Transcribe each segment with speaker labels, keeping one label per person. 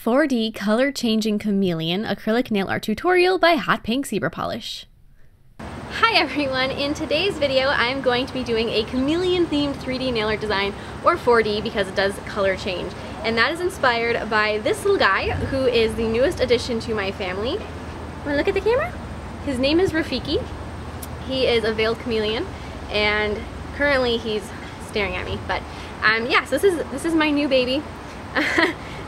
Speaker 1: 4D color changing chameleon acrylic nail art tutorial by Hotpinkzebrapolish. Hi everyone, in today's video I'm going to be doing a chameleon themed 3D nail art design, or 4D because it does color change. And that is inspired by this little guy who is the newest addition to my family. Wanna look at the camera? His name is Rafiki. He is a veiled chameleon and currently he's staring at me, but yeah, so this is my new baby.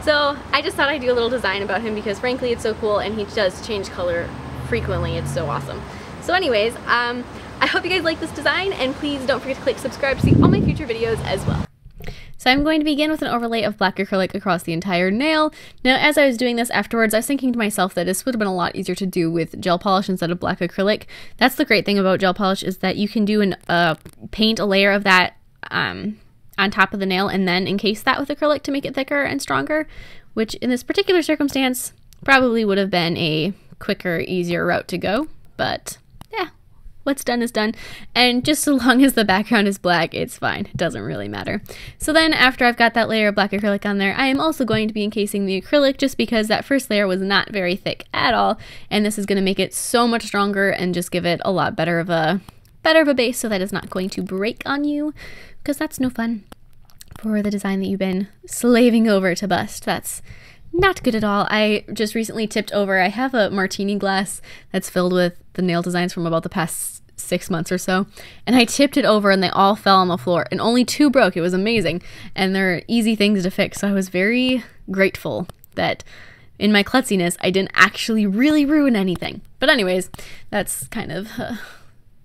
Speaker 1: So I just thought I'd do a little design about him because frankly it's so cool and he does change color frequently. It's so awesome. So anyways, I hope you guys like this design, and please don't forget to click subscribe to see all my future videos as well. So I'm going to begin with an overlay of black acrylic across the entire nail. Now as I was doing this afterwards, I was thinking to myself that this would have been a lot easier to do with gel polish instead of black acrylic. That's the great thing about gel polish, is that you can do paint a layer of that on top of the nail and then encase that with acrylic to make it thicker and stronger, which in this particular circumstance probably would have been a quicker, easier route to go, but yeah, what's done is done, and just so long as the background is black, it's fine. It doesn't really matter. So then after I've got that layer of black acrylic on there, I am also going to be encasing the acrylic just because that first layer was not very thick at all, and this is going to make it so much stronger and just give it a lot better of a base so that it's not going to break on you, because that's no fun for the design that you've been slaving over to bust. That's not good at all. I just recently tipped over. I have a martini glass that's filled with the nail designs from about the past 6 months or so, and I tipped it over and they all fell on the floor and only 2 broke. It was amazing, and they're easy things to fix, so I was very grateful that in my klutziness I didn't actually really ruin anything. But anyways, that's kind of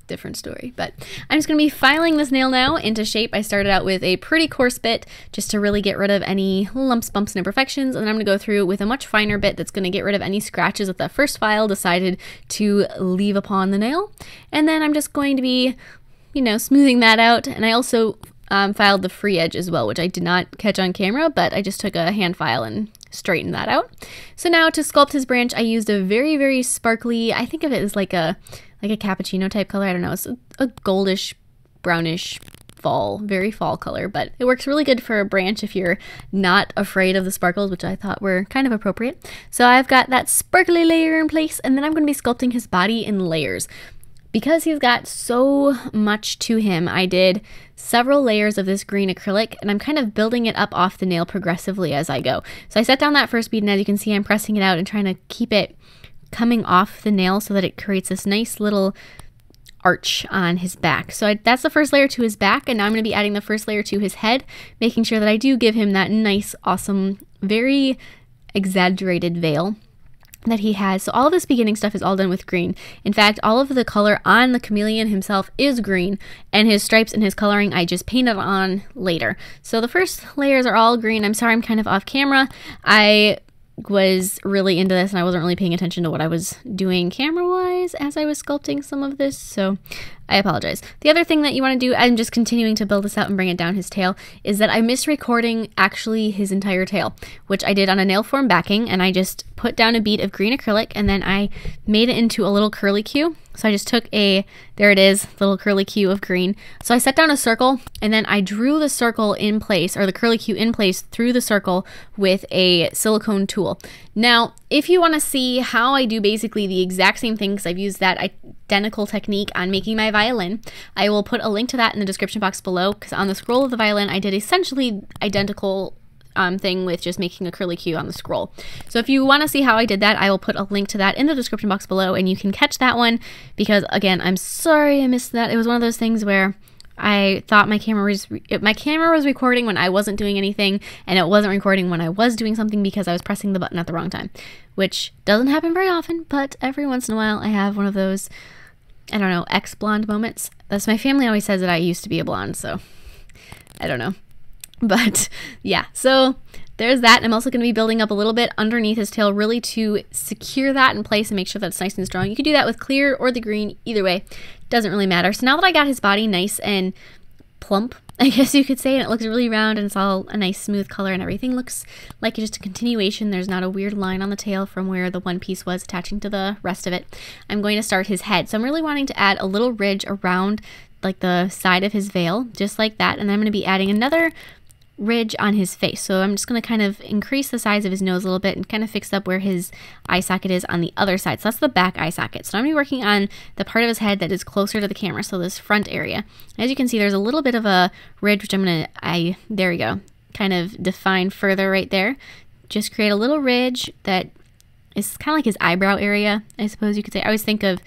Speaker 1: different story. But I'm just going to be filing this nail now into shape. I started out with a pretty coarse bit just to really get rid of any lumps, bumps, and imperfections, and then I'm going to go through with a much finer bit that's going to get rid of any scratches that the first file decided to leave upon the nail. And then I'm just going to be, smoothing that out. And I also filed the free edge as well, which I did not catch on camera, but I just took a hand file and straightened that out. So now to sculpt his branch, I used a very, very sparkly, I think of it as like a cappuccino type color. I don't know, it's a goldish, brownish very fall color, but it works really good for a branch if you're not afraid of the sparkles, which I thought were kind of appropriate. So I've got that sparkly layer in place, and then I'm going to be sculpting his body in layers. Because he's got so much to him, I did several layers of this green acrylic, and I'm kind of building it up off the nail progressively as I go. So I set down that first bead, and as you can see, I'm pressing it out and trying to keep it coming off the nail so that it creates this nice little arch on his back. So that's the first layer to his back, and now I'm going to be adding the first layer to his head, making sure that I do give him that nice, awesome, very exaggerated veil that he has. So all of this beginning stuff is all done with green. In fact, all of the color on the chameleon himself is green, and his stripes and his coloring I just painted on later. So the first layers are all green. I'm sorry I'm kind of off camera. I was really into this and I wasn't really paying attention to what I was doing camera-wise as I was sculpting some of this, so I apologize. The other thing that you want to do, I'm just continuing to build this out and bring it down his tail, is that I missed recording actually his entire tail, which I did on a nail form backing, and I just put down a bead of green acrylic and then I made it into a little curly Q. So I just took there it is, little curly Q of green. So I set down a circle and then I drew the circle in place, or the curly Q in place through the circle with a silicone tool. Now, if you want to see how I do basically the exact same thing, because I've used that identical technique on making my violin, I will put a link to that in the description box below, because on the scroll of the violin I did essentially identical thing with just making a curly Q on the scroll. So if you want to see how I did that, I will put a link to that in the description box below, and you can catch that one, because again, I'm sorry I missed that. It was one of those things where I thought my camera was recording when I wasn't doing anything, and it wasn't recording when I was doing something because I was pressing the button at the wrong time, which doesn't happen very often, but every once in a while I have one of those, I don't know, ex-blonde moments. That's, my family always says that I used to be a blonde, so I don't know. But yeah, so there's that. I'm also going to be building up a little bit underneath his tail, really to secure that in place and make sure that's nice and strong. You could do that with clear or the green, either way, doesn't really matter. So now that I got his body nice and plump, I guess you could say, and it looks really round and it's all a nice smooth color and everything looks like just a continuation. There's not a weird line on the tail from where the one piece was attaching to the rest of it. I'm going to start his head. So I'm really wanting to add a little ridge around like the side of his veil, just like that. And then I'm going to be adding another ridge on his face. So I'm just going to kind of increase the size of his nose a little bit and kind of fix up where his eye socket is on the other side. So that's the back eye socket. So I'm going to be working on the part of his head that is closer to the camera, so this front area. As you can see, there's a little bit of a ridge, which I'm going to, there we go, kind of define further right there. Just create a little ridge that is kind of like his eyebrow area, I suppose you could say. I always think of,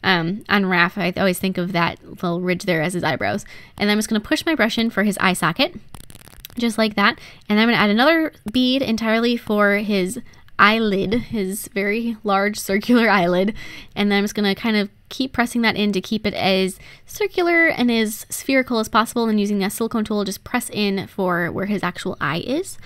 Speaker 1: on Raph, I always think of that little ridge there as his eyebrows. And then I'm just going to push my brush in for his eye socket, just like that. And then I'm going to add another bead entirely for his eyelid, his very large circular eyelid. And then I'm just going to kind of keep pressing that in to keep it as circular and as spherical as possible. And using that silicone tool, just press in for where his actual eye is.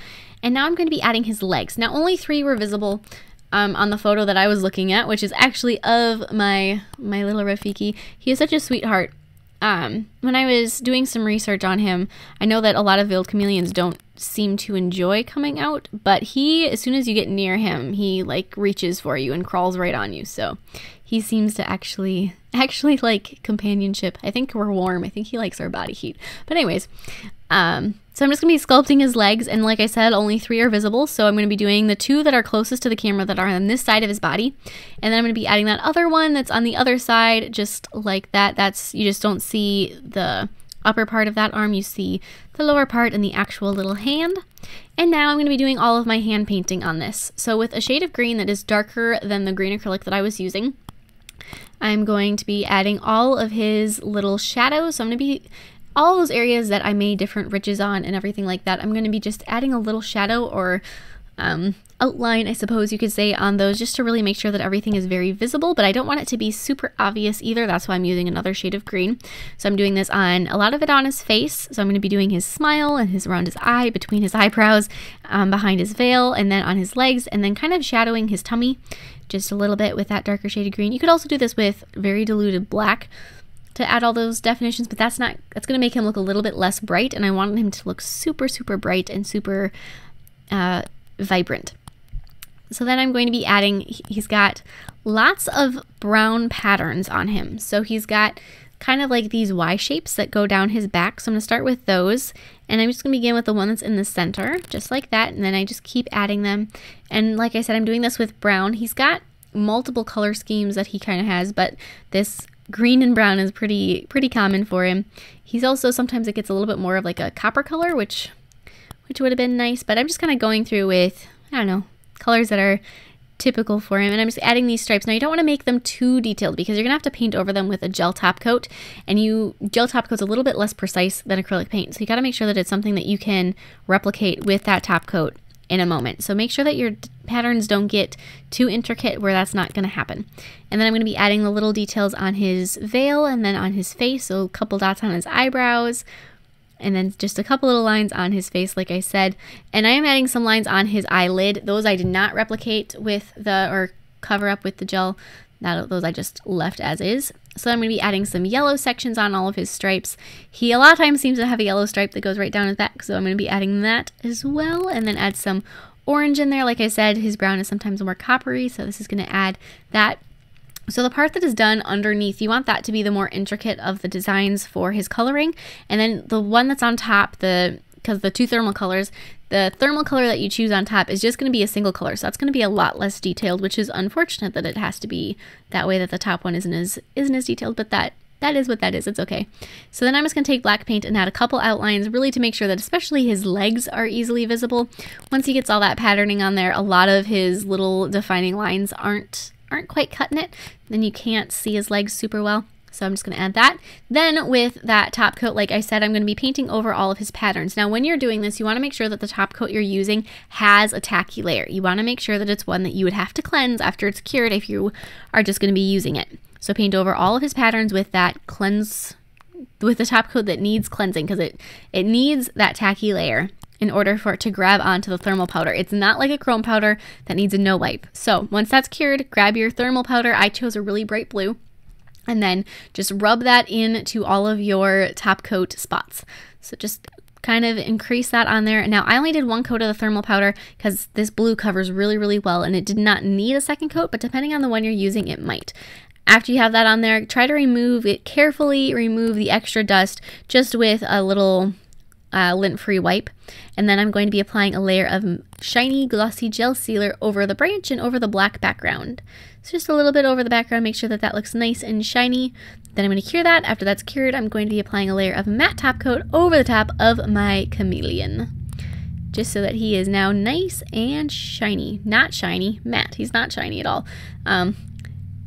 Speaker 1: And now I'm going to be adding his legs. Now only 3 were visible on the photo that I was looking at, which is actually of my little Rafiki. He is such a sweetheart. When I was doing some research on him, I know that a lot of veiled chameleons don't seem to enjoy coming out, but he, as soon as you get near him, he like reaches for you and crawls right on you. So he seems to actually like companionship. I think we're warm. I think he likes our body heat. But anyways, so I'm just going to be sculpting his legs, and like I said, only 3 are visible, so I'm going to be doing the 2 that are closest to the camera that are on this side of his body, and then I'm going to be adding that other one that's on the other side, just like that. That's, you just don't see the upper part of that arm, you see the lower part and the actual little hand. And now I'm going to be doing all of my hand painting on this. So with a shade of green that is darker than the green acrylic that I was using, I'm going to be adding all of his little shadows. So I'm going to be, all those areas that I made different ridges on and everything like that, I'm going to be just adding a little shadow or outline, I suppose you could say, on those, just to really make sure that everything is very visible, but I don't want it to be super obvious either. That's why I'm using another shade of green. So I'm doing this on a lot of it on his face. So I'm going to be doing his smile and his around his eye, between his eyebrows, behind his veil, and then on his legs, and then kind of shadowing his tummy just a little bit with that darker shade of green. You could also do this with very diluted black to add all those definitions, but that's going to make him look a little bit less bright, and I wanted him to look super, super bright and super vibrant. So then I'm going to be adding, he's got lots of brown patterns on him. So he's got kind of like these Y shapes that go down his back. So I'm going to start with those, and I'm just going to begin with the one that's in the center, just like that, and then I just keep adding them. And like I said, I'm doing this with brown. He's got multiple color schemes that he kind of has, but this green and brown is pretty common for him. He's also, sometimes it gets a little bit more of like a copper color, which would have been nice, but I'm just kind of going through with, I don't know, colors that are typical for him, and I'm just adding these stripes. Now you don't want to make them too detailed because you're gonna have to paint over them with a gel top coat, and gel top coat's a little bit less precise than acrylic paint, so you got to make sure that it's something that you can replicate with that top coat in a moment. So make sure that your patterns don't get too intricate where that's not going to happen. And then I'm going to be adding the little details on his veil and then on his face, so a couple dots on his eyebrows, and then just a couple little lines on his face, like I said. And I am adding some lines on his eyelid. Those I did not replicate with or cover up with the gel. Those I just left as is. So I'm going to be adding some yellow sections on all of his stripes. He a lot of times seems to have a yellow stripe that goes right down his back, so I'm going to be adding that as well, and then add some orange in there. Like I said, his brown is sometimes more coppery, so this is going to add that. So the part that is done underneath, you want that to be the more intricate of the designs for his coloring, and then the one that's on top, because the 2 thermal colors, the thermal color that you choose on top is just going to be a single color, so that's going to be a lot less detailed, which is unfortunate that it has to be that way, that the top one isn't as detailed, but that is what that is. It's okay. So then I'm just going to take black paint and add a couple outlines, really to make sure that especially his legs are easily visible. Once he gets all that patterning on there, a lot of his little defining lines aren't quite cutting it, then you can't see his legs super well. So I'm just going to add that. Then with that top coat, like I said, I'm going to be painting over all of his patterns. Now when you're doing this, you want to make sure that the top coat you're using has a tacky layer. You want to make sure that it's one that you would have to cleanse after it's cured if you are just going to be using it. So paint over all of his patterns with that with the top coat that needs cleansing, because it needs that tacky layer in order for it to grab onto the thermal powder. It's not like a chrome powder that needs a no wipe. So once that's cured, grab your thermal powder. I chose a really bright blue. And then just rub that into all of your top coat spots. So just kind of increase that on there. Now I only did 1 coat of the thermal powder because this blue covers really, really well, and it did not need a second coat, but depending on the one you're using, it might. After you have that on there, try to remove it carefully, remove the extra dust just with a little lint-free wipe. And then I'm going to be applying a layer of shiny glossy gel sealer over the branch and over the black background. So just a little bit over the background, make sure that that looks nice and shiny. Then I'm going to cure that. After that's cured, I'm going to be applying a layer of matte top coat over the top of my Chameleon, just so that he is now nice and shiny. Not shiny, matte. He's not shiny at all.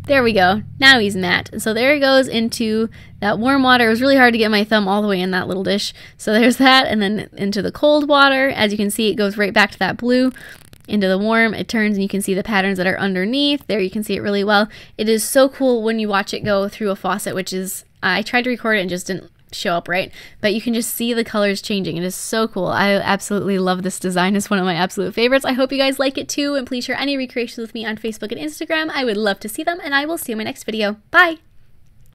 Speaker 1: There we go. Now he's matte. So there he goes into that warm water. It was really hard to get my thumb all the way in that little dish. So there's that, and then into the cold water. As you can see, it goes right back to that blue. Into the warm, it turns, and you can see the patterns that are underneath. There you can see it really well. It is so cool when you watch it go through a faucet, which is, I tried to record it and just didn't show up right, but you can just see the colors changing. It is so cool. I absolutely love this design. It's one of my absolute favorites. I hope you guys like it too, and please share any recreations with me on Facebook and Instagram. I would love to see them, and I will see you in my next video. Bye!